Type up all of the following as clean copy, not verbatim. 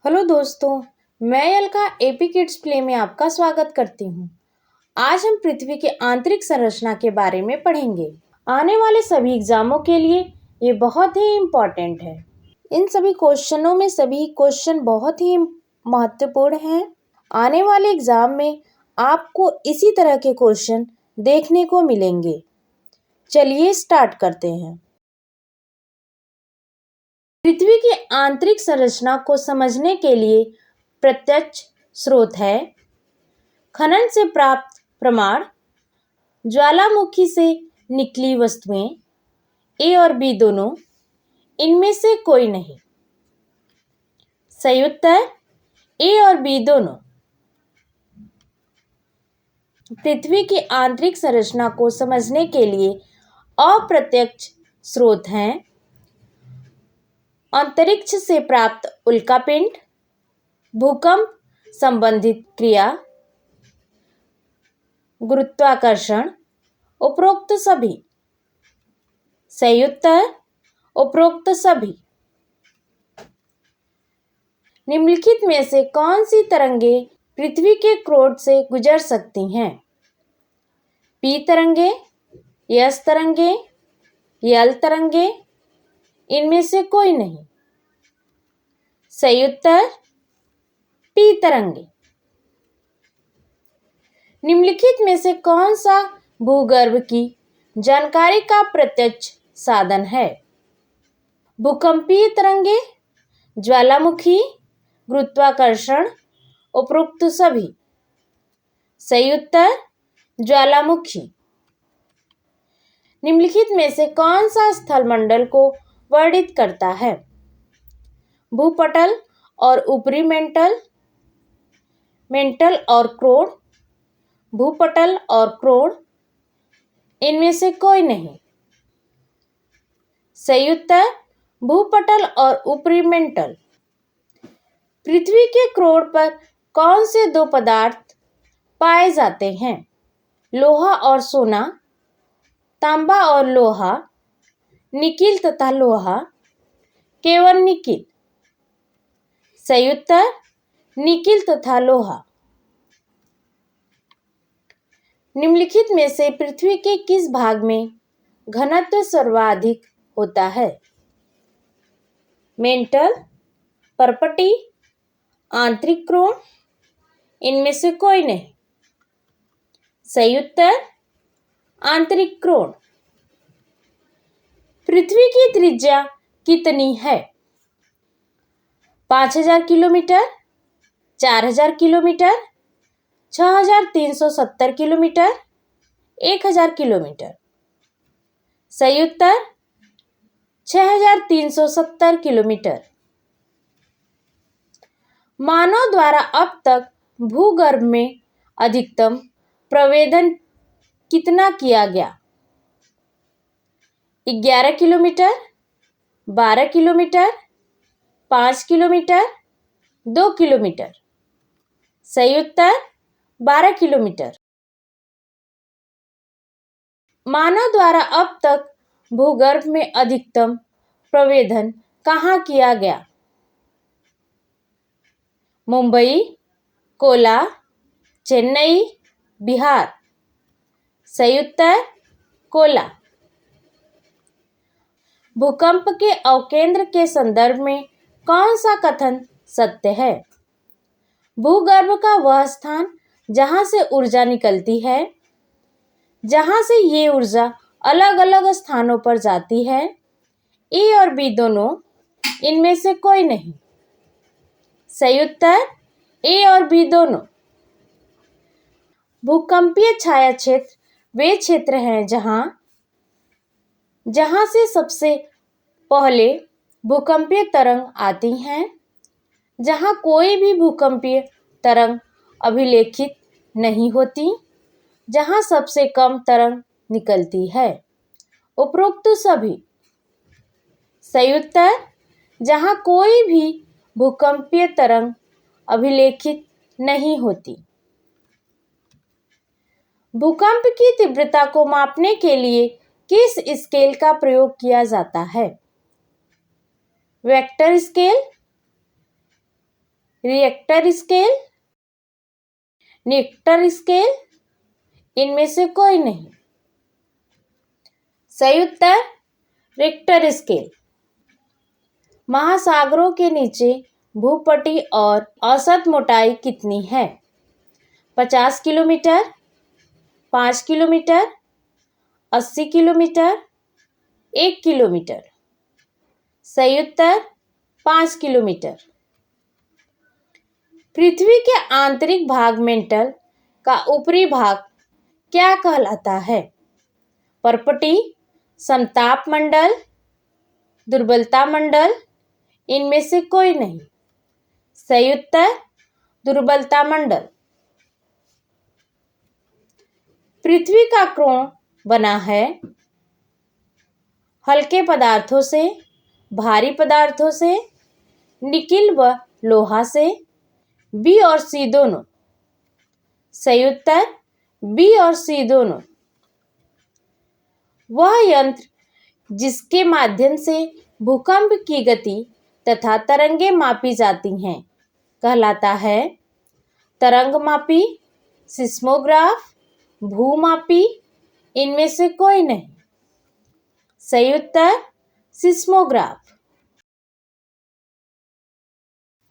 Hello दोस्तों, मैं Alka AP kids play में आपका स्वागत करती हूँ। आज हम पृथ्वी की आंतरिक संरचना के बारे में पढ़ेंगे। आने वाले सभी एग्जामों के लिए ये बहुत ही इम्पोर्टेंट है। इन सभी क्वेश्चनों में सभी क्वेश्चन बहुत ही महत्वपूर्ण हैं। आने वाले एग्जाम में आपको इसी तरह के क्वेश्चन देखने को मिलेंगे। चलिए स्टार्ट करते हैं। पृथ्वी की आंतरिक संरचना को समझने के लिए प्रत्यक्ष स्रोत है खनन से प्राप्त प्रमाण, ज्वालामुखी से निकली वस्तुएं, ए और बी दोनों, इनमें से कोई नहीं। सही उत्तर ए और बी दोनों। पृथ्वी की आंतरिक संरचना को समझने के लिए अप्रत्यक्ष स्रोत हैं अंतरिक्ष से प्राप्त उल्कापिंड, भूकंप संबंधित क्रिया, गुरुत्वाकर्षण, उपरोक्त सभी। सही उत्तर उपरोक्त सभी। निम्नलिखित में से कौन सी तरंगे पृथ्वी के क्रोड से गुजर सकती हैं? पी तरंगे, एस तरंगे, एल तरंगे, इनमें से कोई नहीं। सही उत्तर पी तरंगे। निम्नलिखित में से कौन सा भूगर्भ की जानकारी का प्रत्यक्ष साधन है? भूकंपीय तरंगे, ज्वालामुखी, गुरुत्वाकर्षण, उपरोक्त सभी। सही उत्तर ज्वालामुखी। निम्नलिखित में से कौन सा स्थलमंडल को वर्णित करता है? भूपटल और ऊपरी मेंटल, मेंटल और क्रोड, भूपटल और क्रोड, इनमें से कोई नहीं। सही उत्तर भूपटल और ऊपरी मेंटल। पृथ्वी के क्रोड पर कौन से दो पदार्थ पाए जाते हैं? लोहा और सोना, तांबा और लोहा, निकिल तथा लोहा, केवल निकिल। सही उत्तर निकिल तथा लोहा। निम्नलिखित में से पृथ्वी के किस भाग में घनत्व सर्वाधिक होता है? मेंटल, परपटी, आंतरिक क्रोड, इनमें से कोई नहीं। सही उत्तर आंतरिक क्रोड। पृथ्वी की त्रिज्या कितनी है? 5000 किलोमीटर, 4000 किलोमीटर, 6370 किलोमीटर, 1000 किलोमीटर। सही उत्तर 6370 किलोमीटर। मानव द्वारा अब तक भूगर्भ में अधिकतम प्रवेदन कितना किया गया? 11 किलोमीटर, 12 किलोमीटर, 5 किलोमीटर, 2 किलोमीटर। सही उत्तर 12 किलोमीटर। मानव द्वारा अब तक भूगर्भ में अधिकतम प्रवेदन कहाँ किया गया? मुंबई, कोला, चेन्नई, बिहार। सही उत्तर कोला। भूकंप के अवकेंद्र के संदर्भ में कौन सा कथन सत्य है? भूगर्भ का वह स्थान जहां से ऊर्जा निकलती है, जहां से ये ऊर्जा अलग अलग स्थानों पर जाती है। ए और बी दोनों, इनमें से कोई नहीं। सही उत्तर ए और बी दोनों। भूकंपीय छाया क्षेत्र वे क्षेत्र हैं जहां से सबसे पहले भूकंपीय तरंग आती हैं, जहां कोई भी भूकंपीय तरंग अभिलेखित नहीं होती, जहां सबसे कम तरंग निकलती है। उपरोक्त सभी। सही उत्तर जहां कोई भी भूकंपीय तरंग अभिलेखित नहीं होती। भूकंप की तीव्रता को मापने के लिए किस स्केल का प्रयोग किया जाता है? Vector scale, Richter scale, Richter scale, इनमें से कोई नहीं। सही उत्तर रिक्टर स्केल। महासागरों के नीचे भूपटल और औसत मोटाई कितनी है? 50 किलोमीटर, 5 किलोमीटर, 80 किलोमीटर, 1 किलोमीटर। सही उत्तर 5 किलोमीटर। पृथ्वी के आंतरिक भाग मेंटल का ऊपरी भाग क्या कहलाता है? परपटी, समताप मंडल, दुर्बलता मंडल, इनमें से कोई नहीं। सही उत्तर दुर्बलता मंडल। पृथ्वी का कोण बना है हल्के पदार्थों से, भारी पदार्थों से, निकिल व लोहा से, बी और सी दोनों। सही उत्तर बी और सी दोनों। वह यंत्र जिसके माध्यम से भूकंप की गति तथा तरंगें मापी जाती हैं कहलाता है तरंगमापी, सिस्मोग्राफ, भूमापी, इनमें से कोई नहीं। सही उत्तर सिस्मोग्राफ।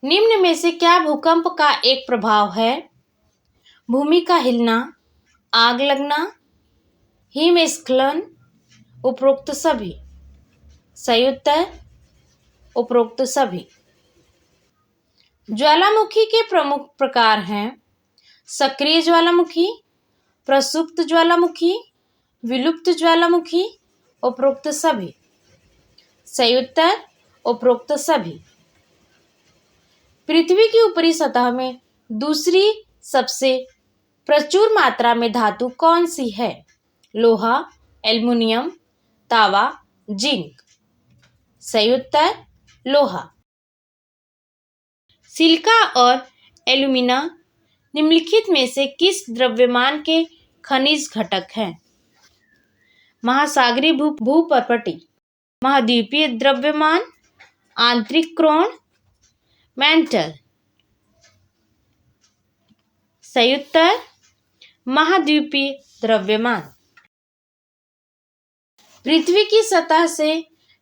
निम्न में से क्या भूकंप का एक प्रभाव है? भूमि का हिलना, आग लगना, हिमस्खलन, उपरोक्त सभी। सही उत्तर उपरोक्त सभी। ज्वालामुखी के प्रमुख प्रकार हैं सक्रिय ज्वालामुखी, प्रसुप्त ज्वालामुखी, विलुप्त ज्वालामुखी, उपरोक्त सभी। सही उत्तर उपरोक्त सभी। पृथ्वी की ऊपरी सतह में दूसरी सबसे प्रचुर मात्रा में धातु कौन सी है? लोहा, एल्युमिनियम, तांबा, जिंक। सही उत्तर लोहा। सिलिका और एल्यूमिना निम्नलिखित में से किस द्रव्यमान के खनिज घटक हैं? महासागरीय भूपर्पटी, महाद्वीपीय द्रव्यमान, आंतरिक कोण, मेंटल। सही उत्तर महाद्वीपीय द्रव्यमान। पृथ्वी की सतह से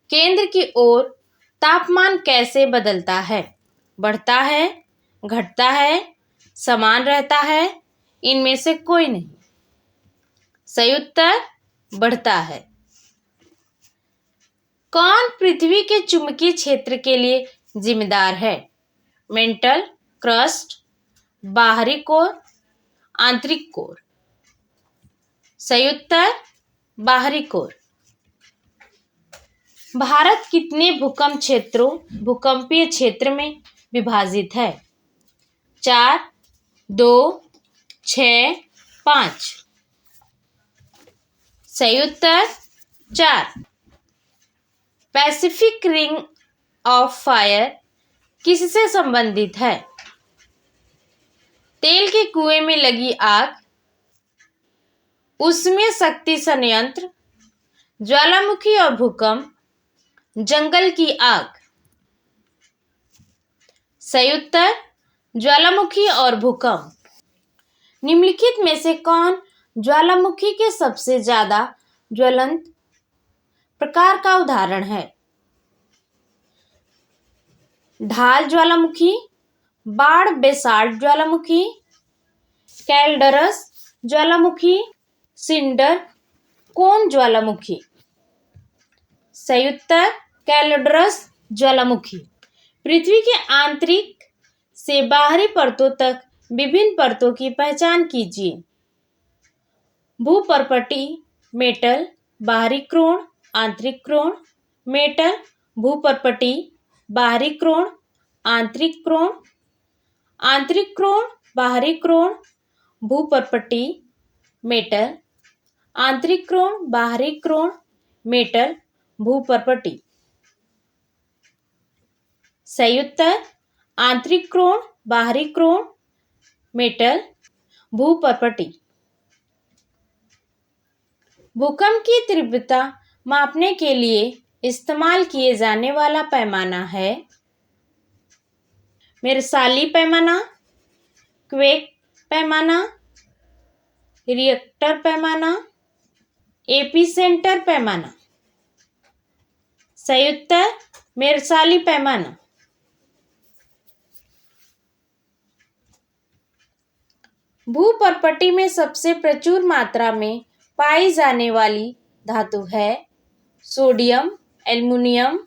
केंद्र की ओर तापमान कैसे बदलता है? बढ़ता है, घटता है, समान रहता है, इनमें से कोई नहीं। सही उत्तर बढ़ता है। कौन पृथ्वी के चुंबकीय क्षेत्र के लिए जिम्मेदार है? मेंटल, क्रस्ट, बाहरी कोर, आंतरिक कोर। सही उत्तर बाहरी कोर। भारत कितने भूकंपीय क्षेत्र में विभाजित है? 4, 2, 6, 5। सही उत्तर 4। पैसिफिक रिंग ऑफ फायर किससे संबंधित है? तेल के कुएं में लगी आग, उसमें शक्ति संयंत्र, ज्वालामुखी और भूकंप, जंगल की आग। सही उत्तर ज्वालामुखी और भूकंप। निम्नलिखित में से कौन ज्वालामुखी के सबसे ज्यादा ज्वलंत प्रकार का उदाहरण है? ढाल ज्वालामुखी, बाढ़ बेसाल्ट ज्वालामुखी, कैलडरस ज्वालामुखी, सिंडर कोन ज्वालामुखी। सही उत्तर कैलडरस ज्वालामुखी। पृथ्वी के आंतरिक से बाहरी परतों तक विभिन्न परतों की पहचान कीजिए। भूपर्पटी, मेटल, बाहरी कोण, आंतरिक कोण, मेटल, भूपर्पटी, बाहरी कोण, आंतरिक कोण, आंतरिक कोण, बाहरी कोण, भूपर्पटी, मेटल, आंतरिक कोण, बाहरी कोण, मेटल, भूपर्पटी। सही उत्तर आंतरिक कोण, बाहरी कोण, मेटल, भूपर्पटी। भूकंप की तीव्रता मापने के लिए इस्तेमाल किए जाने वाला पैमाना है मेरसाली पैमाना, क्वेक पैमाना, रिएक्टर पैमाना, एपीसेंटर पैमाना। सही उत्तर मेरसाली पैमाना। भूपर्पटी में सबसे प्रचुर मात्रा में पाई जाने वाली धातु है सोडियम, एल्युमिनियम,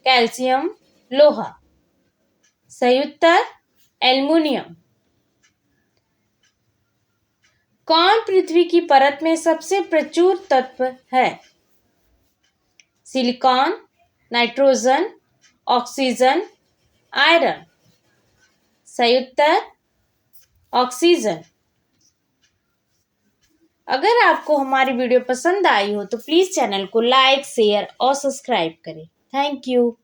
कैल्शियम, लोहा। सही उत्तर एल्युमिनियम। कौन पृथ्वी की परत में सबसे प्रचुर तत्व है? Silicon, nitrogen, oxygen, iron. सही उत्तर ऑक्सीजन। अगर आपको हमारी वीडियो पसंद आई हो तो प्लीज़ चैनल को लाइक, शेयर और सब्सक्राइब करें। Thank you.